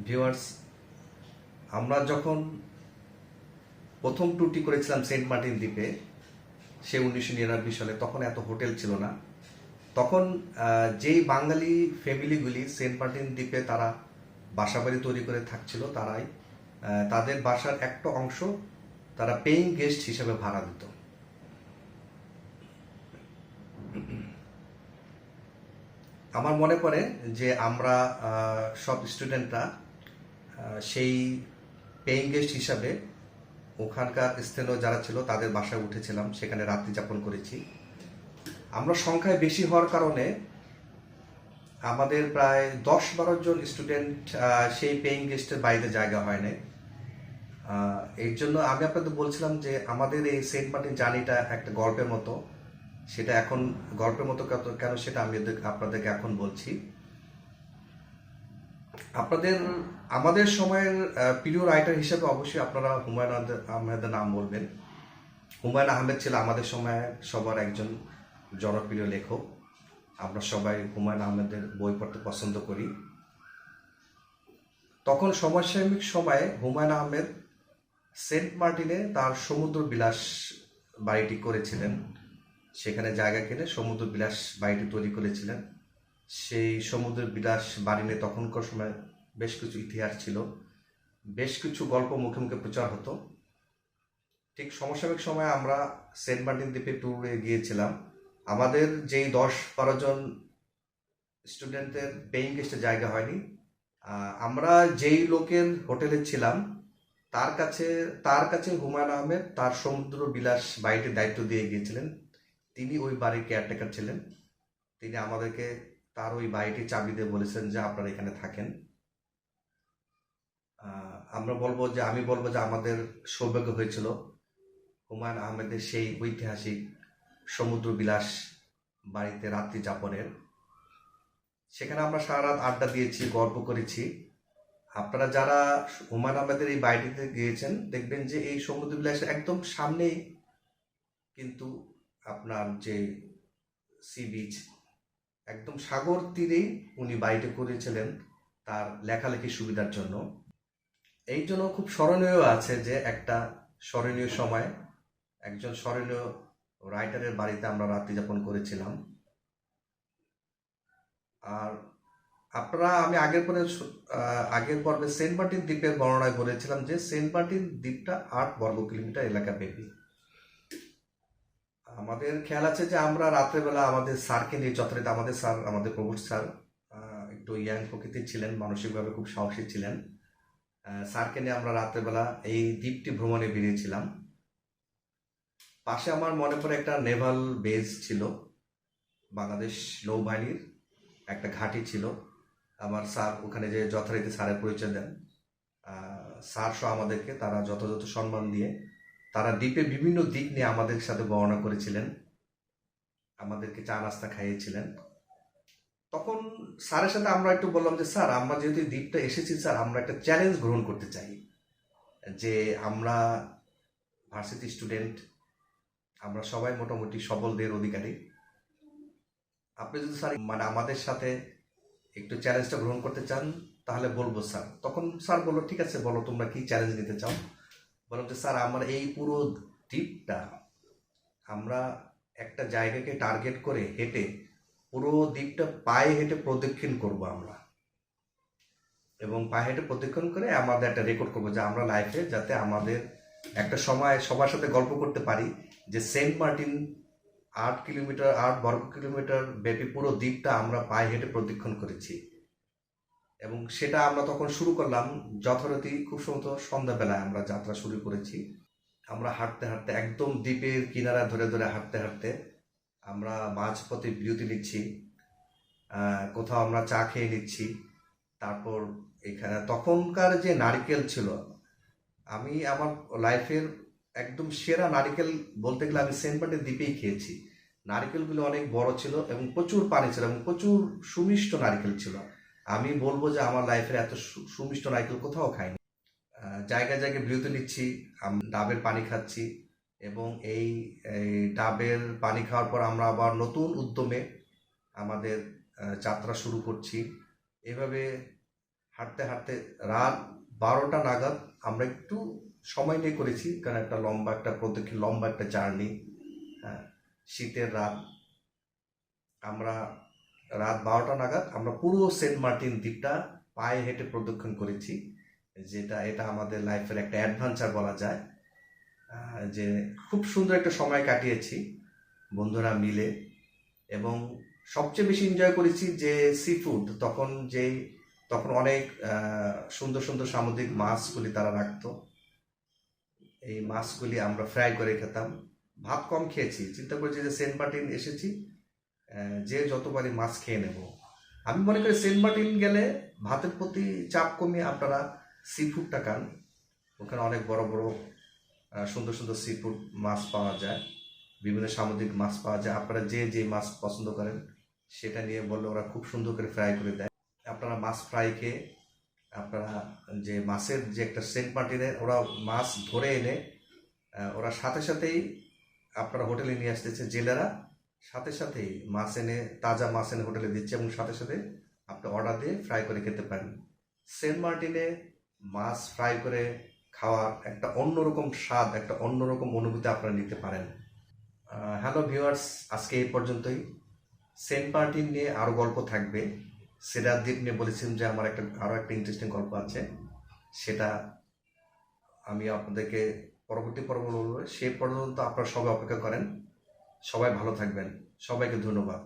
Viewers, আমরা যখন প্রথম ট্যুরটি করেছিলাম সেন্ট মার্টিন দ্বীপে, সে 1999 সালে, তখন এত হোটেল ছিল না। তখন যেই বাঙালি ফ্যামিলিগুলি সেন্ট মার্টিন দ্বীপে তারা বাসাবাড়ি তৈরি করে থাকছিল, তারাই তাদের বাসার একটা অংশ তারা পেইং গেস্ট হিসেবে ভাড়া দিত। আমার মনে পড়ে যে আমরা সব স্টুডেন্টরা সেই পেইং গেস্ট হিসাবে ওখানকার স্থানীয় যারা ছিল তাদের বাসায় উঠেছিলাম, সেখানে রাত্রি যাপন করেছি। আমরা সংখ্যায় বেশি হওয়ার কারণে আমাদের প্রায় 10-12 জন স্টুডেন্ট সেই পেইং গেস্টের বাইরে জায়গা হয় না। এর জন্য আমি আপনাদের বলছিলাম যে আমাদের এই সেন্ট মার্টিন জার্নিটা একটা গল্পের মতো। সেটা এখন গল্পের মতো কেন সেটা আমি আপনাদেরকে এখন বলছি। আপনাদের আমাদের সময়ের প্রিয় রাইটার হিসেবে অবশ্যই আপনারা হুমায়ুন আহমেদের নাম বলবেন। হুমায়ুন আহমেদ ছিল আমাদের সময় সবার একজন জনপ্রিয় লেখক। আমরা সবাই হুমায়ুন আহমেদের বই পড়তে পছন্দ করি। তখন সমসাময়িক সময়ে হুমায়ুন আহমেদ সেন্ট মার্টিনে তার সমুদ্র বিলাস বাড়িটি করেছিলেন। সেখানে জায়গা কিনে সমুদ্র বিলাস বাড়িটি তৈরি করেছিলেন। সেই সমুদ্র বিলাস বাড়ি নিয়ে তখনকার সময় বেশ কিছু ইতিহাস ছিল, বেশ কিছু গল্প মুখে মুখে প্রচার হতো। ঠিক সমসাময়িক সময়ে আমরা সেন্ট মার্টিন দ্বীপে ট্যুরে গিয়েছিলাম। আমাদের যেই 10-12 জন স্টুডেন্টদের পেইং গেস্টের জায়গা হয়নি। আমরা যেই লোকের হোটেলে ছিলাম তার কাছে হুমায়ুন আহমেদ তার সমুদ্র বিলাস বাড়িটির দায়িত্ব দিয়ে গিয়েছিলেন। তিনি ওই বাড়ির কেয়ারটেকার ছিলেন। তিনি আমাদেরকে তার ওই বাড়িটির চাবি দিয়ে বলেছেন যে আপনারা এখানে থাকেন। আমি বলবো যে আমাদের সৌভাগ্য হয়েছিল হুমায়ুন আহমেদের সেই ঐতিহাসিক সমুদ্র বিলাস বাড়িতে রাত্রি যাপনের। সেখানে আমরা সারা রাত আড্ডা দিয়েছি, গল্প করেছি। আপনারা যারা হুমায়ুন আহমেদের এই বাড়িটিতে গিয়েছেন দেখবেন যে এই সমুদ্র বিলাসের একদম সামনেই কিন্তু আপনার যে সি বিচ, একদম সাগর তীরেই উনি বাড়িটি করেছিলেন তার লেখালেখির সুবিধার জন্য। এই জন্য খুব স্মরণীয় আছে যে একটা স্মরণীয় সময় একজন স্মরণীয় রাইটারের বাড়িতে আমরা রাত্রি যাপন করেছিলাম। আর আমি আগের পর্বে সেন্ট মার্টিন দ্বীপের বর্ণনায় বলেছিলাম যে সেন্ট মার্টিন দ্বীপটা 8 বর্গ কিলোমিটার এলাকা ব্যাপী। আমাদের খেয়াল আছে যে আমরা রাত্রেবেলা আমাদের স্যারকে নিয়ে যথারীতি, আমাদের প্রভুর স্যার একটু ইয়াং প্রকৃতির ছিলেন, মানসিকভাবে খুব সাহসী ছিলেন। স্যারকে নিয়ে আমরা রাত্রেবেলা এই দ্বীপটি ভ্রমণে বেরিয়েছিলাম। পাশে আমার মনে পড়ে একটা নেভাল বেজ ছিল, বাংলাদেশ নৌবাহিনীর একটা ঘাঁটি ছিল। আমার স্যার ওখানে যে যথারীতি স্যারের পরিচয় দেন। স্যার সহ আমাদেরকে তারা যথাযথ সম্মান দিয়ে তারা দ্বীপের বিভিন্ন দিক নিয়ে আমাদের সাথে বর্ণনা করেছিলেন, আমাদেরকে চা নাস্তা খাইয়েছিলেন। তখন স্যারের সাথে আমরা একটু বললাম যে স্যার, আমরা যেহেতু দ্বীপটা এসেছি স্যার, আমরা একটা চ্যালেঞ্জ গ্রহণ করতে চাই যে আমরা ভার্সিটি স্টুডেন্ট, আমরা সবাই মোটামুটি সবলদের অধিকারী। আপনি যদি স্যার আমাদের সাথে একটু চ্যালেঞ্জটা গ্রহণ করতে চান তাহলে বলবো স্যার। তখন স্যার বললো ঠিক আছে, বলো তোমরা কি চ্যালেঞ্জ নিতে চাও। বললাম যে স্যার, আমরা এই পুরো দ্বীপটা আমরা একটা জায়গাকে টার্গেট করে হেঁটে পুরো দ্বীপটা পায়ে হেঁটে প্রদক্ষিণ করব আমরা, এবং পায়ে হেঁটে প্রদক্ষিণ করে আমাদের একটা রেকর্ড করবো যে আমরা লাইফে যাতে আমাদের একটা সময় সবার সাথে গল্প করতে পারি যে সেন্ট মার্টিন 8 বর্গ কিলোমিটার ব্যাপী পুরো দ্বীপটা আমরা পায়ে হেঁটে প্রদক্ষিণ করেছি। এবং সেটা আমরা তখন শুরু করলাম যথারীতি খুব সম্ভবত সন্ধ্যাবেলায় আমরা যাত্রা শুরু করেছি। আমরা হাঁটতে হাঁটতে একদম দ্বীপের কিনারা ধরে ধরে হাঁটতে হাঁটতে আমরা মাঝপথে বিরতি নিচ্ছি, কোথাও আমরা চা খেয়ে নিচ্ছি। তারপর এখানে তখনকার যে নারিকেল ছিল, আমি আমার লাইফের একদম সেরা নারিকেল বলতে গেলে আমি সেন্ট মার্টিন দ্বীপেই খেয়েছি। নারিকেলগুলো অনেক বড় ছিল এবং প্রচুর পানি ছিল এবং প্রচুর সুমিষ্ট নারিকেল ছিল। আমি বলবো যে আমার লাইফের এত সুমিষ্ট নারিকেল কোথাও খাইনি। জায়গায় জায়গায় বিরতি নিচ্ছি, ডাবের পানি খাচ্ছি, এবং এই ডাবের পানি খাওয়ার পর আমরা আবার নতুন উদ্যমে আমাদের যাত্রা শুরু করছি। এভাবে হাঁটতে হাঁটতে রাত 12টা নাগাদ আমরা একটু সময় নিয়ে করেছি, কারণ একটা লম্বা একটা জার্নি। হ্যাঁ, শীতের রাত। আমরা রাত 12টা নাগাদ আমরা পুরো সেন্ট মার্টিন দ্বীপটা পায়ে হেঁটে প্রদক্ষিণ করেছি, এটা আমাদের লাইফের একটা অ্যাডভেঞ্চার বলা যায়। যে খুব সুন্দর একটা সময় কাটিয়েছি বন্ধুরা মিলে। এবং সবচেয়ে বেশি এনজয় করেছি যে সি ফুড, তখন অনেক সুন্দর সুন্দর সামুদ্রিক মাছগুলি তারা রাখতো। এই মাছগুলি আমরা ফ্রাই করে খেতাম। ভাত কম খেয়েছি, চিন্তা করেছি যে সেন্ট মার্টিন এসেছি, যে যতবারই মাছ খেয়ে নেব। আমি মনে করি সেন্ট মার্টিন গেলে ভাতের প্রতি চাপ কমিয়ে আপনারা সি ফুডটা খান। ওখানে অনেক বড় বড় সুন্দর সুন্দর সি ফুড মাছ পাওয়া যায়, বিভিন্ন সামুদ্রিক মাছ পাওয়া যায়। আপনারা যে মাছ পছন্দ করেন সেটা নিয়ে বললে ওরা খুব সুন্দর করে ফ্রাই করে দেয়। আপনারা মাছ ফ্রাই খেয়ে আপনারা যে মাছের যে একটা সেন্ট মার্টিনের ওরা মাছ ধরে এনে ওরা সাথে সাথেই আপনারা হোটেলে নিয়ে আসতেছে, জেলেরা সাথে সাথেই মাছ এনে, তাজা মাছ এনে হোটেলে দিচ্ছে এবং সাথে সাথে আপনি অর্ডার দিয়ে ফ্রাই করে খেতে পারেন। সেন্ট মার্টিনে মাছ ফ্রাই করে খাওয়ার একটা অন্যরকম স্বাদ, একটা অন্যরকম অনুভূতি আপনারা নিতে পারেন। হ্যালো ভিউয়ার্স, আজকে এই পর্যন্তই। সেন্ট মার্টিন নিয়ে আরও গল্প থাকবে। সেডার দ্বীপ নিয়ে বলেছিলাম যে আমার আরও একটা ইন্টারেস্টিং গল্প আছে, সেটা আমি আপনাদেরকে পরবর্তী পর্ব বলবো। সে পর্যন্ত আপনারা সবাই অপেক্ষা করেন। সবাই ভালো থাকবেন। সবাইকে ধন্যবাদ।